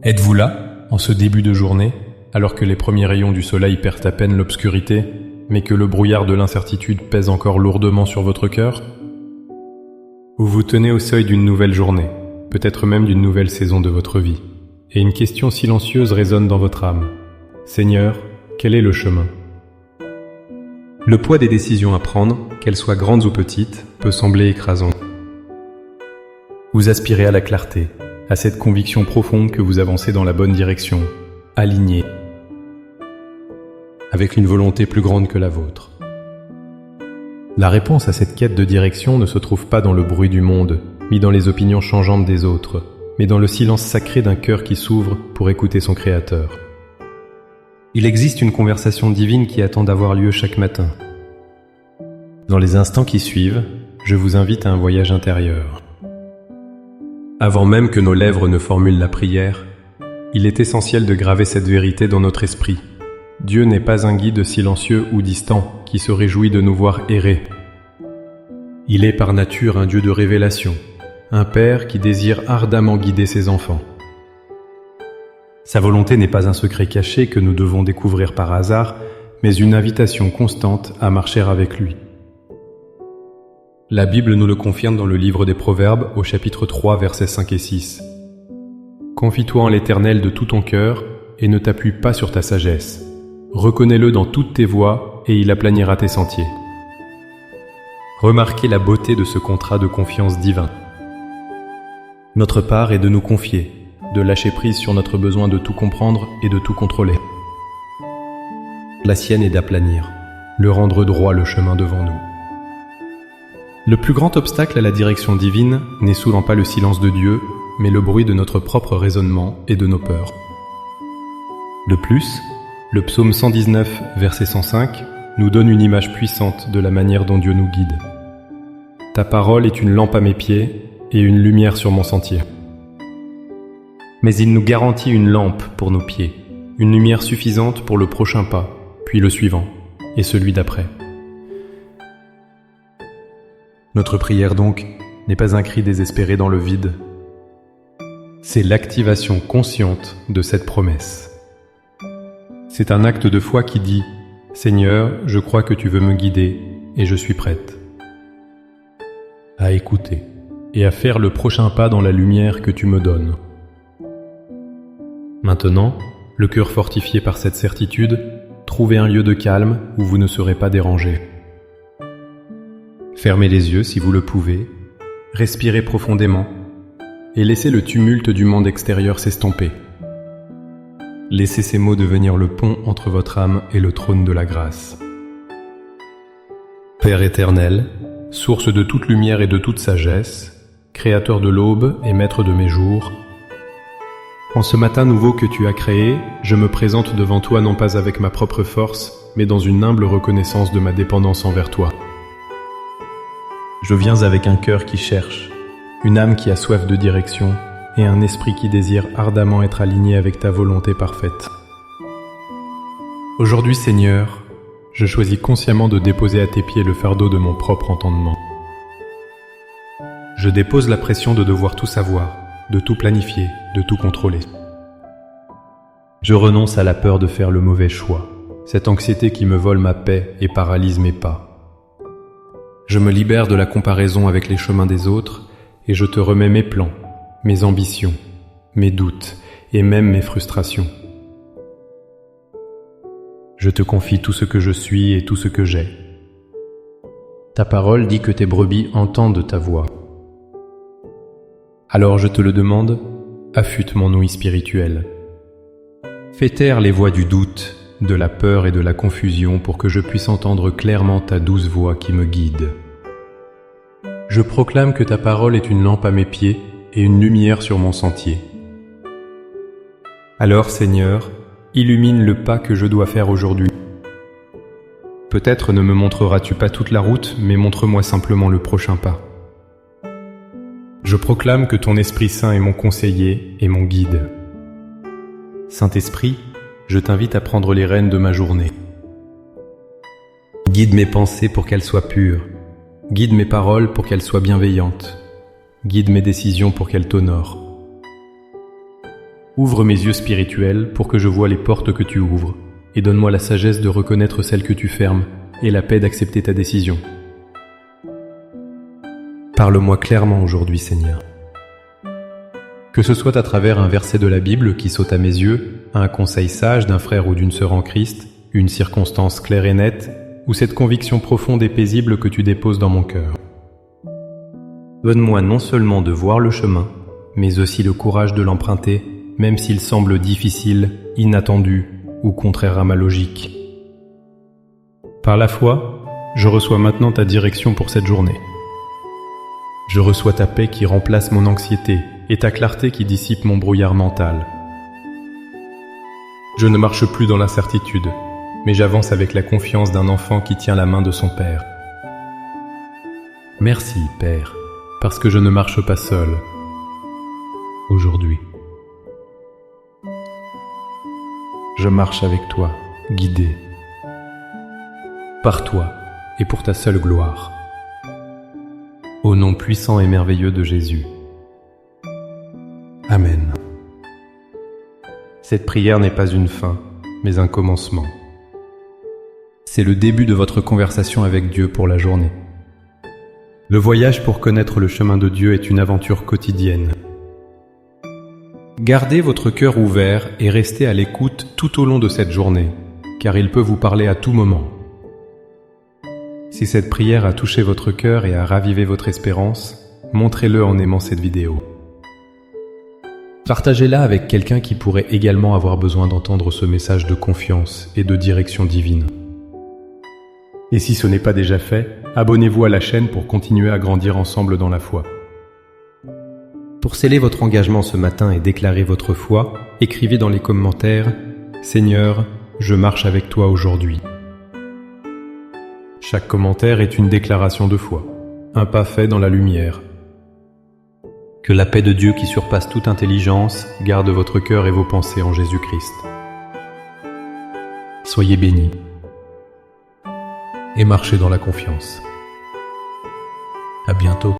Êtes-vous là, en ce début de journée, alors que les premiers rayons du soleil perdent à peine l'obscurité, mais que le brouillard de l'incertitude pèse encore lourdement sur votre cœur? Vous vous tenez au seuil d'une nouvelle journée, peut-être même d'une nouvelle saison de votre vie, et une question silencieuse résonne dans votre âme. Seigneur, quel est le chemin? Le poids des décisions à prendre, qu'elles soient grandes ou petites, peut sembler écrasant. Vous aspirez à la clarté, à cette conviction profonde que vous avancez dans la bonne direction, aligné, avec une volonté plus grande que la vôtre. La réponse à cette quête de direction ne se trouve pas dans le bruit du monde, ni dans les opinions changeantes des autres, mais dans le silence sacré d'un cœur qui s'ouvre pour écouter son Créateur. Il existe une conversation divine qui attend d'avoir lieu chaque matin. Dans les instants qui suivent, je vous invite à un voyage intérieur. Avant même que nos lèvres ne formulent la prière, il est essentiel de graver cette vérité dans notre esprit. Dieu n'est pas un guide silencieux ou distant qui se réjouit de nous voir errer. Il est par nature un Dieu de révélation, un Père qui désire ardemment guider ses enfants. Sa volonté n'est pas un secret caché que nous devons découvrir par hasard, mais une invitation constante à marcher avec lui. La Bible nous le confirme dans le livre des Proverbes au chapitre 3 versets 5 et 6. Confie-toi en l'Éternel de tout ton cœur et ne t'appuie pas sur ta sagesse. Reconnais-le dans toutes tes voies et il aplanira tes sentiers. Remarquez la beauté de ce contrat de confiance divin. Notre part est de nous confier, de lâcher prise sur notre besoin de tout comprendre et de tout contrôler. La sienne est d'aplanir, le rendre droit le chemin devant nous. Le plus grand obstacle à la direction divine n'est souvent pas le silence de Dieu, mais le bruit de notre propre raisonnement et de nos peurs. De plus, le psaume 119, verset 105, nous donne une image puissante de la manière dont Dieu nous guide. Ta parole est une lampe à mes pieds et une lumière sur mon sentier. Mais il nous garantit une lampe pour nos pieds, une lumière suffisante pour le prochain pas, puis le suivant, et celui d'après. Notre prière donc n'est pas un cri désespéré dans le vide. C'est l'activation consciente de cette promesse. C'est un acte de foi qui dit « Seigneur, je crois que tu veux me guider et je suis prête. » À écouter et à faire le prochain pas dans la lumière que tu me donnes. Maintenant, le cœur fortifié par cette certitude, trouvez un lieu de calme où vous ne serez pas dérangé. Fermez les yeux si vous le pouvez, respirez profondément et laissez le tumulte du monde extérieur s'estomper. Laissez ces mots devenir le pont entre votre âme et le trône de la grâce. Père éternel, source de toute lumière et de toute sagesse, créateur de l'aube et maître de mes jours, en ce matin nouveau que tu as créé, je me présente devant toi non pas avec ma propre force, mais dans une humble reconnaissance de ma dépendance envers toi. Je viens avec un cœur qui cherche, une âme qui a soif de direction et un esprit qui désire ardemment être aligné avec ta volonté parfaite. Aujourd'hui, Seigneur, je choisis consciemment de déposer à tes pieds le fardeau de mon propre entendement. Je dépose la pression de devoir tout savoir, de tout planifier, de tout contrôler. Je renonce à la peur de faire le mauvais choix, cette anxiété qui me vole ma paix et paralyse mes pas. Je me libère de la comparaison avec les chemins des autres et je te remets mes plans, mes ambitions, mes doutes et même mes frustrations. Je te confie tout ce que je suis et tout ce que j'ai. Ta parole dit que tes brebis entendent ta voix. Alors je te le demande, affûte mon ouïe spirituelle. Fais taire les voix du doute, de la peur et de la confusion pour que je puisse entendre clairement ta douce voix qui me guide. Je proclame que ta parole est une lampe à mes pieds et une lumière sur mon sentier. Alors, Seigneur, illumine le pas que je dois faire aujourd'hui. Peut-être ne me montreras-tu pas toute la route, mais montre-moi simplement le prochain pas. Je proclame que ton Esprit Saint est mon conseiller et mon guide. Saint-Esprit, je t'invite à prendre les rênes de ma journée. Guide mes pensées pour qu'elles soient pures. Guide mes paroles pour qu'elles soient bienveillantes. Guide mes décisions pour qu'elles t'honorent. Ouvre mes yeux spirituels pour que je voie les portes que tu ouvres, et donne-moi la sagesse de reconnaître celles que tu fermes, et la paix d'accepter ta décision. Parle-moi clairement aujourd'hui, Seigneur. Que ce soit à travers un verset de la Bible qui saute à mes yeux, un conseil sage d'un frère ou d'une sœur en Christ, une circonstance claire et nette, ou cette conviction profonde et paisible que tu déposes dans mon cœur. Donne-moi non seulement de voir le chemin, mais aussi le courage de l'emprunter, même s'il semble difficile, inattendu ou contraire à ma logique. Par la foi, je reçois maintenant ta direction pour cette journée. Je reçois ta paix qui remplace mon anxiété et ta clarté qui dissipe mon brouillard mental. Je ne marche plus dans l'incertitude, mais j'avance avec la confiance d'un enfant qui tient la main de son père. Merci, Père, parce que je ne marche pas seul aujourd'hui. Je marche avec toi, guidé par toi et pour ta seule gloire. Au nom puissant et merveilleux de Jésus. Amen. Cette prière n'est pas une fin, mais un commencement. C'est le début de votre conversation avec Dieu pour la journée. Le voyage pour connaître le chemin de Dieu est une aventure quotidienne. Gardez votre cœur ouvert et restez à l'écoute tout au long de cette journée, car il peut vous parler à tout moment. Si cette prière a touché votre cœur et a ravivé votre espérance, montrez-le en aimant cette vidéo. Partagez-la avec quelqu'un qui pourrait également avoir besoin d'entendre ce message de confiance et de direction divine. Et si ce n'est pas déjà fait, abonnez-vous à la chaîne pour continuer à grandir ensemble dans la foi. Pour sceller votre engagement ce matin et déclarer votre foi, écrivez dans les commentaires « Seigneur, je marche avec toi aujourd'hui ». Chaque commentaire est une déclaration de foi, un pas fait dans la lumière. Que la paix de Dieu qui surpasse toute intelligence garde votre cœur et vos pensées en Jésus-Christ. Soyez bénis et marchez dans la confiance. À bientôt.